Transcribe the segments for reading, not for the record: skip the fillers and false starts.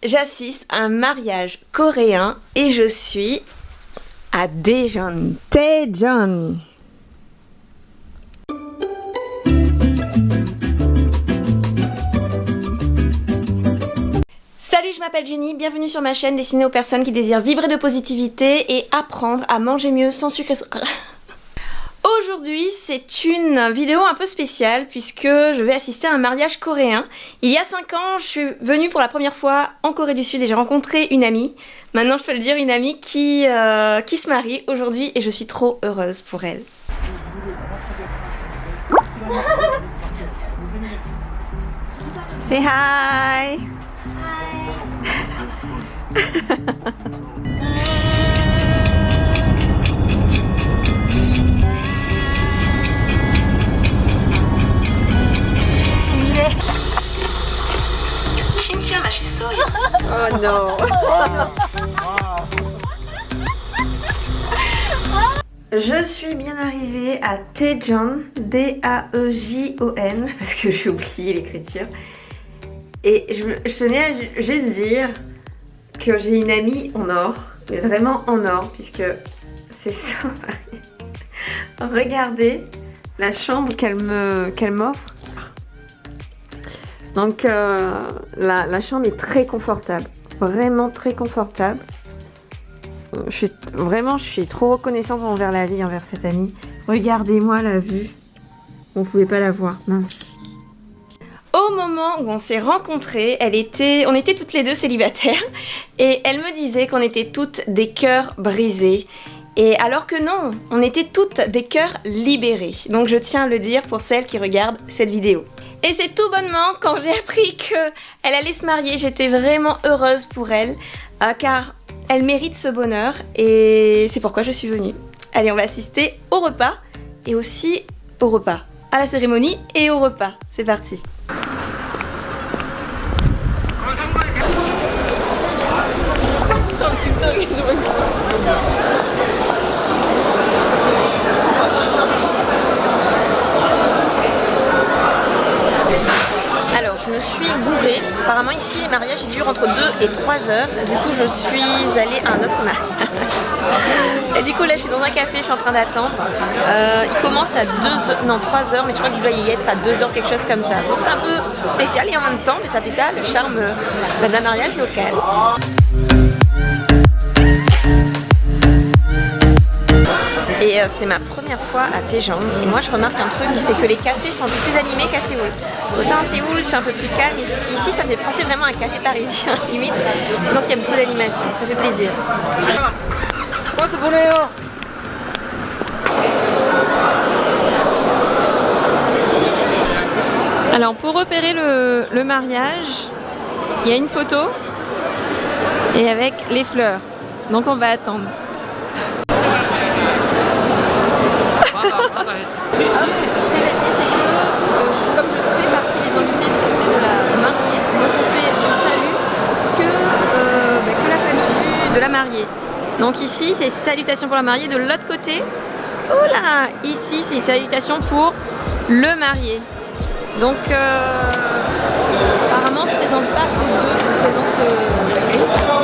j'assiste à un mariage coréen et je suis à Daejeon. Salut, je m'appelle Jenny, bienvenue sur ma chaîne destinée aux personnes qui désirent vibrer de positivité et apprendre à manger mieux sans sucre et... Aujourd'hui, c'est une vidéo un peu spéciale puisque je vais assister à un mariage coréen. Il y a 5 ans, je suis venue pour la première fois en Corée du Sud et j'ai rencontré une amie. Maintenant, je peux le dire, une amie qui se marie aujourd'hui et je suis trop heureuse pour elle. Say hi! Oh non. Je suis bien arrivée à Daejeon, D-A-E-J-O-N, parce que j'ai oublié l'écriture. Et je tenais à juste dire que j'ai une amie en or, mais vraiment en or, puisque c'est ça. Regardez la chambre qu'elle m'offre. Donc la chambre est très confortable, vraiment très confortable. Je suis trop reconnaissante envers la vie, envers cette amie. Regardez-moi la vue. On pouvait pas la voir, mince. Au moment où on s'est rencontrés, on était toutes les deux célibataires et elle me disait qu'on était toutes des cœurs brisés. Et alors que non, on était toutes des cœurs libérés. Donc je tiens à le dire pour celles qui regardent cette vidéo. Et c'est tout bonnement quand j'ai appris qu'elle allait se marier, j'étais vraiment heureuse pour elle, car elle mérite ce bonheur et c'est pourquoi je suis venue. Allez, on va assister au repas et aussi au repas, à la cérémonie et au repas. C'est parti. Alors, je me suis gourée. Apparemment, ici, les mariages ils durent entre 2 et 3 heures. Du coup, je suis allée à un autre mariage. Et du coup, là, je suis dans un café, je suis en train d'attendre. Il commence à 3 heures, mais je crois que je dois y être à 2 heures, quelque chose comme ça. Donc, c'est un peu spécial et en même temps, mais ça fait ça, le charme d'un mariage local. Et c'est ma première fois à Daejeon et moi je remarque un truc, c'est que les cafés sont un peu plus animés qu'à Séoul. Autant à Séoul c'est un peu plus calme, mais ici ça me fait penser vraiment à un café parisien limite. Donc il y a beaucoup d'animation, ça fait plaisir. Alors pour repérer le mariage, il y a une photo et avec les fleurs. Donc on va attendre. C'est que comme je fais partie des invités du côté de la mariée, donc on fait le salut que la famille de la mariée. Donc ici c'est salutations pour la mariée, de l'autre côté, oh là, ici c'est salutations pour le marié. Donc apparemment on ne se présente pas aux deux, on se présente à une partie.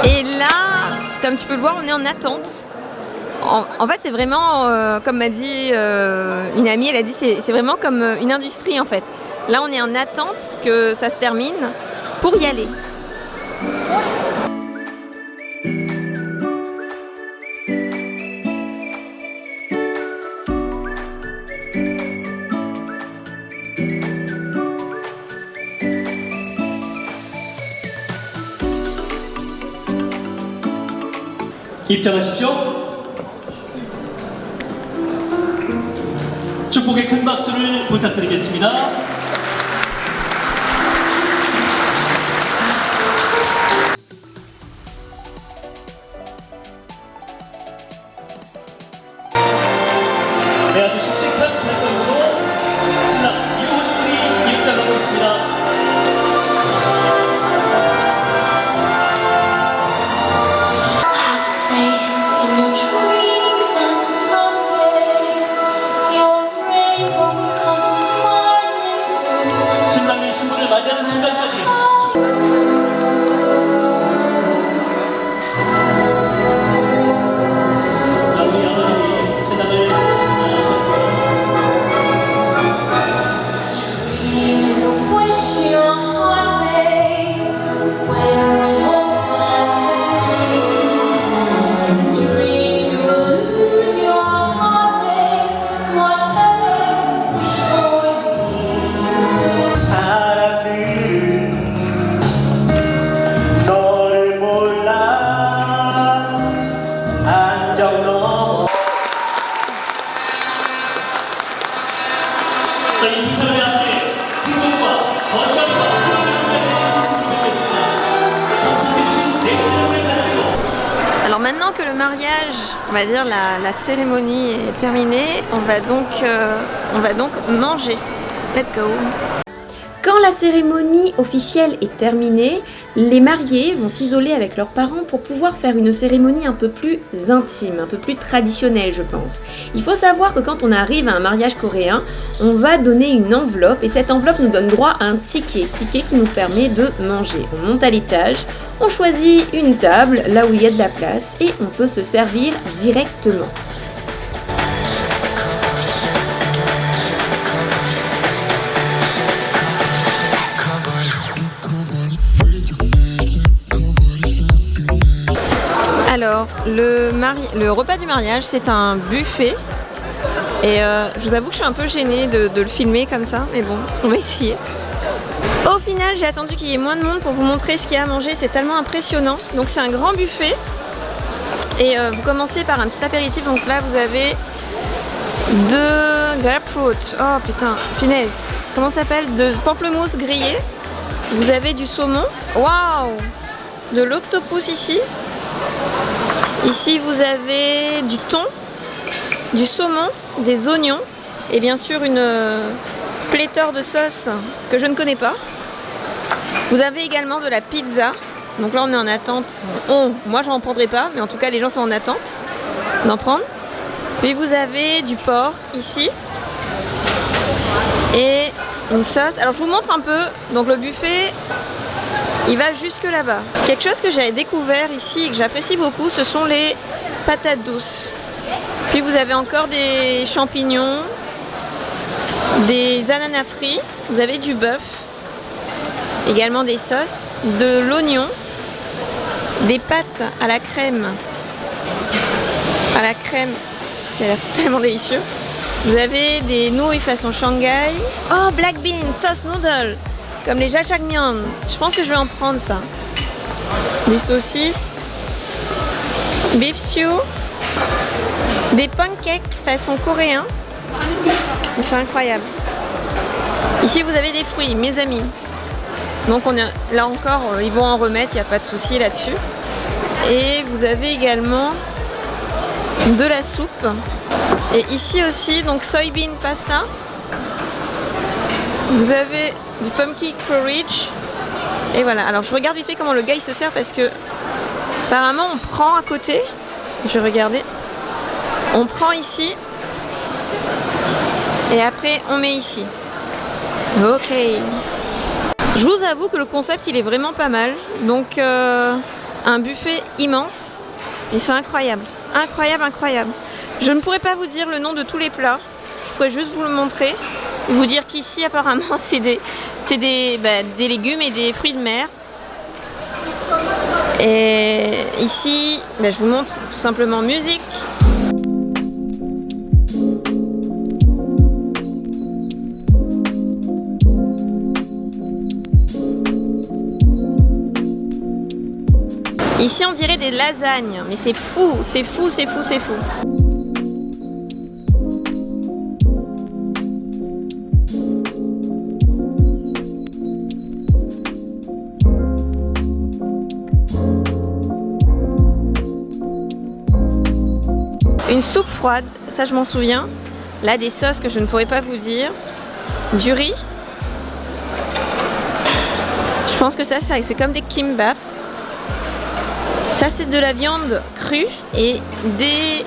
Et là, comme tu peux le voir, on est en attente. En fait, c'est vraiment, comme m'a dit une amie, elle a dit c'est vraiment comme une industrie en fait. Là, on est en attente que ça se termine pour y aller. 입장하십시오. 축복의 큰 박수를 부탁드리겠습니다. mariage, on va dire la cérémonie est terminée. On va donc manger. Let's go. Quand la cérémonie officielle est terminée, les mariés vont s'isoler avec leurs parents pour pouvoir faire une cérémonie un peu plus intime, un peu plus traditionnelle, je pense. Il faut savoir que quand on arrive à un mariage coréen, on va donner une enveloppe et cette enveloppe nous donne droit à un ticket qui nous permet de manger. On monte à l'étage, on choisit une table là où il y a de la place et on peut se servir directement. Alors, le repas du mariage, c'est un buffet. Et je vous avoue que je suis un peu gênée de le filmer comme ça, mais bon, on va essayer. Au final, j'ai attendu qu'il y ait moins de monde pour vous montrer ce qu'il y a à manger, c'est tellement impressionnant. Donc c'est un grand buffet. Et vous commencez par un petit apéritif, donc là vous avez de grapefruit. Oh putain, punaise. Comment ça s'appelle? De pamplemousse grillé. Vous avez du saumon. Waouh! De l'octopus ici. Ici vous avez du thon, du saumon, des oignons et bien sûr une pléthore de sauces que je ne connais pas. Vous avez également de la pizza. Donc là on est en attente. Moi j'en prendrai pas, mais en tout cas les gens sont en attente d'en prendre. Puis vous avez du porc ici et une sauce. Alors je vous montre un peu. Donc le buffet, il va jusque là-bas. Quelque chose que j'avais découvert ici et que j'apprécie beaucoup, ce sont les patates douces. Puis vous avez encore des champignons, des ananas frits, vous avez du bœuf, également des sauces, de l'oignon, des pâtes à la crème. Qui a l'air tellement délicieux. Vous avez des nouilles façon Shanghai. Oh, black bean, sauce noodle. Comme les jajangmyeon. Je pense que je vais en prendre ça. Des saucisses. Beef stew. Des pancakes façon coréen. C'est incroyable. Ici vous avez des fruits, mes amis. Donc on a, là encore, ils vont en remettre, il n'y a pas de souci là-dessus. Et vous avez également de la soupe. Et ici aussi, donc soybean pasta. Vous avez du pumpkin porridge. Et voilà, alors je regarde vite fait comment le gars il se sert parce que apparemment on prend à côté. Je vais regarder. On prend ici. Et après on met ici. Ok. Je vous avoue que le concept il est vraiment pas mal. Donc un buffet immense. Et c'est incroyable. Incroyable, incroyable. Je ne pourrais pas vous dire le nom de tous les plats. Je pourrais juste vous le montrer. Et vous dire qu'ici apparemment c'est des légumes et des fruits de mer. Et ici, je vous montre tout simplement musique. Ici on dirait des lasagnes, mais c'est fou, c'est fou, c'est fou, c'est fou. Une soupe froide, ça je m'en souviens. Là des sauces que je ne pourrais pas vous dire. Du riz. Je pense que ça c'est comme des kimbap. Ça c'est de la viande crue et des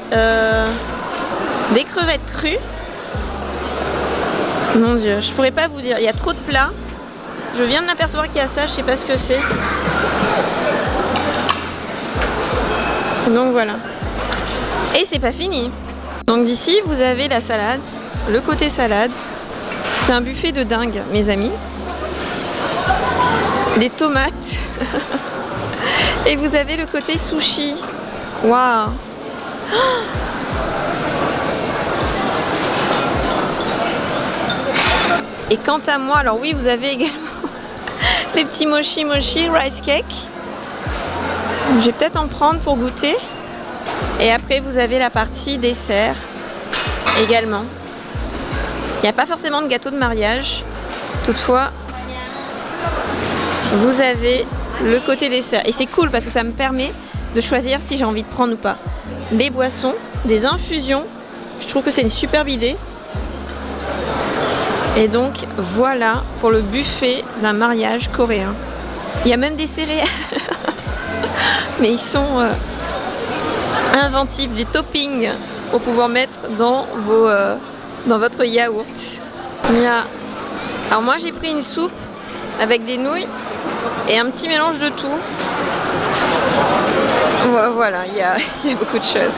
crevettes crues. Mon Dieu, je pourrais pas vous dire. Il y a trop de plats. Je viens de m'apercevoir qu'il y a ça, je sais pas ce que c'est. Donc voilà. Et c'est pas fini. Donc d'ici vous avez la salade, le côté salade. C'est un buffet de dingue, mes amis. Des tomates. Et vous avez le côté sushi. Waouh! Et quant à moi, alors oui, vous avez également les petits mochi rice cake. Je vais peut-être en prendre pour goûter. Et après, vous avez la partie dessert également. Il n'y a pas forcément de gâteau de mariage. Toutefois, vous avez le côté dessert. Et c'est cool parce que ça me permet de choisir si j'ai envie de prendre ou pas. Les boissons, des infusions, je trouve que c'est une superbe idée. Et donc voilà pour le buffet d'un mariage coréen. Il y a même des céréales, mais ils sont inventifs, les toppings pour pouvoir mettre dans votre yaourt. Alors moi j'ai pris une soupe avec des nouilles et un petit mélange de tout. Voilà, il y a beaucoup de choses.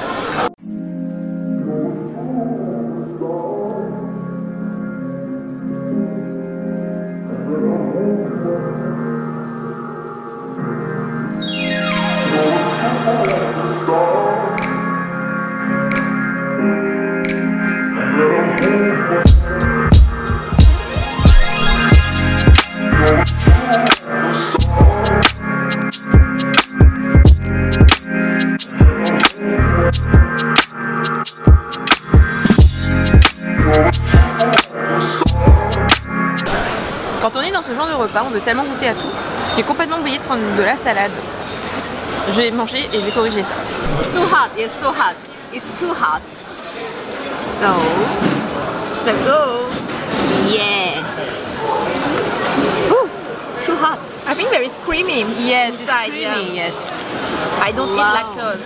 Quand on est dans ce genre de repas, on veut tellement goûter à tout. J'ai complètement oublié de prendre de la salade. Je vais manger et je vais corriger ça. Too hot. It's so hot. It's too hot. So let's go. Yeah. Ooh, too hot. I think there is creamy. Yes, it's inside, creamy. yeah. Yes. I don't eat Wow. lactose.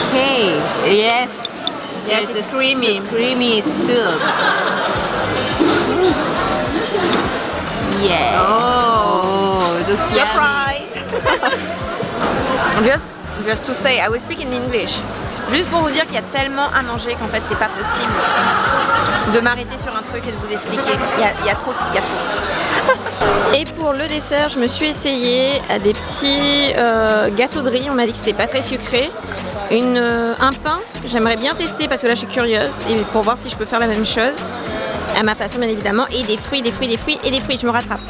Okay. Yes. Yes, it's creamy. Creamy soup. Yeah. Oh, it looks yummy. Surprise. Just to say, I will speak in English. Juste pour vous dire qu'il y a tellement à manger qu'en fait c'est pas possible de m'arrêter sur un truc et de vous expliquer. Il y a trop. Et pour le dessert, je me suis essayée à des petits gâteaux de riz. On m'a dit que c'était pas très sucré. Un pain, j'aimerais bien tester parce que là je suis curieuse et pour voir si je peux faire la même chose à ma façon bien évidemment. Et des fruits, je me rattrape.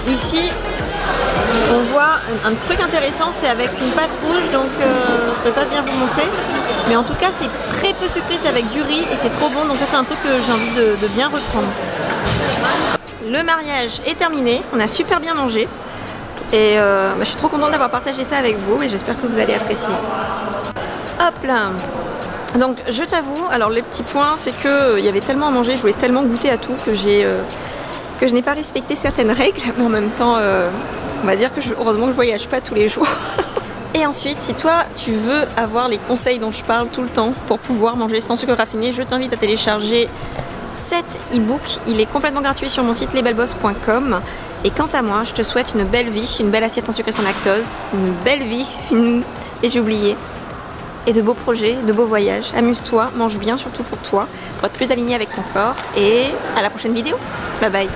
Ici, on voit un truc intéressant, c'est avec une pâte rouge, donc je peux pas bien vous montrer. Mais en tout cas, c'est très peu sucré, c'est avec du riz et c'est trop bon, donc ça c'est un truc que j'ai envie de bien reprendre. Le mariage est terminé, on a super bien mangé. Et je suis trop contente d'avoir partagé ça avec vous et j'espère que vous allez apprécier. Hop là! Donc je t'avoue, alors les petits points, c'est que il y avait tellement à manger, je voulais tellement goûter à tout que je n'ai pas respecté certaines règles, mais en même temps, on va dire que heureusement que je voyage pas tous les jours. Et ensuite, si toi tu veux avoir les conseils dont je parle tout le temps pour pouvoir manger sans sucre raffiné, je t'invite à télécharger cet e-book. Il est complètement gratuit sur mon site lesbellebosses.com. Et quant à moi, je te souhaite une belle vie, une belle assiette sans sucre et sans lactose, une belle vie, et j'ai oublié, et de beaux projets, de beaux voyages. Amuse-toi, mange bien surtout pour toi, pour être plus aligné avec ton corps. Et à la prochaine vidéo. Bye bye.